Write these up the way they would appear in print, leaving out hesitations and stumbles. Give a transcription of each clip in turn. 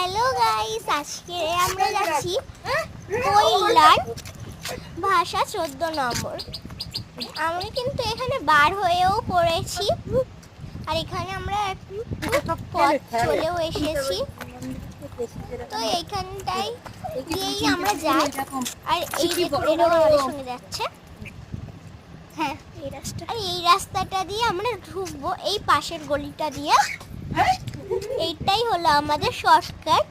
Hello guys, আজকে আমরা যাচ্ছি কৈলার ভাষা 14 নম্বর। আমরা কিন্তু এখানে বার হয়েও পড়েছি, আর এখানে আমরা পথ চলেও এসেছি। তো এইখানটাই দিয়েই আমরা যাই, আর এই শুনে যাচ্ছে। হ্যাঁ, এই রাস্তাটা দিয়ে আমরা ঢুকবো এই পাশের গলিটা দিয়ে। এইটাই হলো আমাদের শর্টকাট।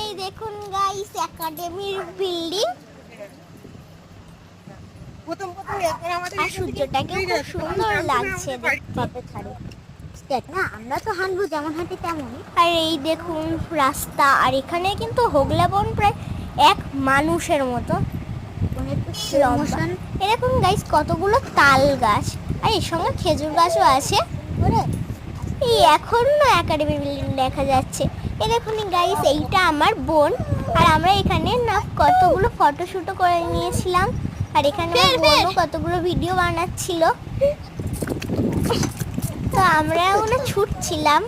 এই দেখুন গাইস, একাডেমির বিল্ডিং, আর সূর্যটাকে খুব সুন্দর লাগছে দেখতে। না, আমরা তো হাঁটবো যেমন হাঁটি তেমনই। আর এই দেখুন রাস্তা, আর এখানে কিন্তু হোগলা বন প্রায় এক মানুষের মতো লম্বা। এই দেখুন গাইস, কতগুলো তাল গাছ, আর এর সঙ্গে খেজুর গাছও আছে। এই এখন না একাডেমি বিল্ডিং দেখা যাচ্ছে। এই দেখুন গাইস, এইটা আমার বোন, আর আমরা এখানে না কতগুলো ফটোশুটও করে নিয়েছিলাম, আর এখানে আমার বোনও কতগুলো ভিডিও বানাচ্ছিল। তো আমরা ওখানে ছুটছিলাম,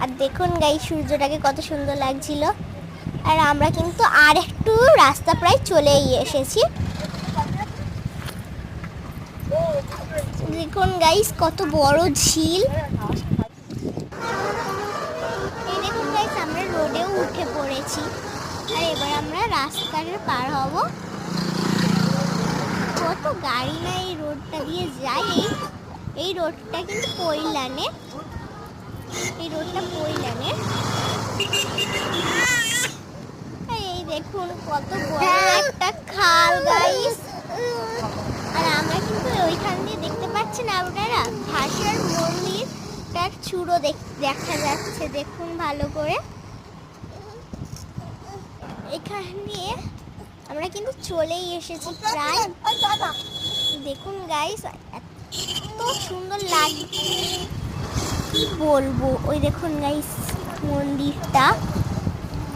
আর দেখুন গাইস সূর্যটাকে কত সুন্দর লাগছিল। আর আমরা কিন্তু আর একটু রাস্তা প্রায় চলেই এসেছি। দেখুন গাইস, কত বড় ঝিল। এই দেখুন গাইস, আমরা রোডেও উঠে পড়েছি, আর এবার আমরা রাস্তাটা পার হব। কত গাড়ি না এই রোডটা দিয়ে যায়। এই রোডটা কিন্তু কৈলানে, এই রোডটা কৈলানে। এই দেখুন কত বড় একটা খাল গাইস। আর আমরা কিন্তু ওইখান দিয়ে দেখতে পাচ্ছেন আপনারা ভাষার মন্দিরটার চূড়ো দেখা যাচ্ছে। দেখুন ভালো করে, এখান দিয়ে আমরা কিন্তু চলেই এসেছি প্রায়। দেখুন গাইস, এত সুন্দর লাগছে কি বলবো। ওই দেখুন গাইস মন্দিরটা,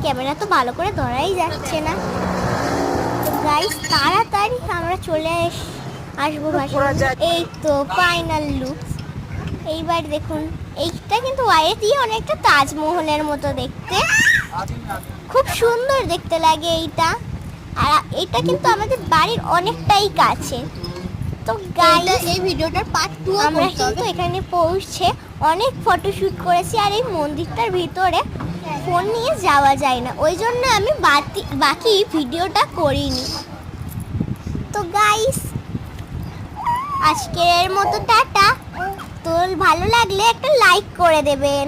ক্যামেরা তো ভালো করে ধরাই যাচ্ছে না। তো গাইস তাড়াতাড়ি আমরা চলে আসবো ভাষা। এই তো ফাইনাল লুক। এইবার দেখুন, এইটা কিন্তু বাইরে দিয়ে অনেকটা তাজমহলের মতো দেখতে, খুব সুন্দর দেখতে লাগে এইটা। আর এটা কিন্তু আমাদের বাড়ির অনেকটাই কাছে। তো গাইস এই ভিডিওটার পার্ট 2 আমরা কিন্তু এখানে পৌঁছে অনেক ফটোশুট করেছি, আর এই মন্দিরটার ভিতরে ফোন নিয়ে যাওয়া যায় না, ওই জন্য আমি বাকি ভিডিওটা করিনি। তো গাইস আজকের মতো টাটা। তো ভালো লাগলে একটা লাইক করে দেবেন।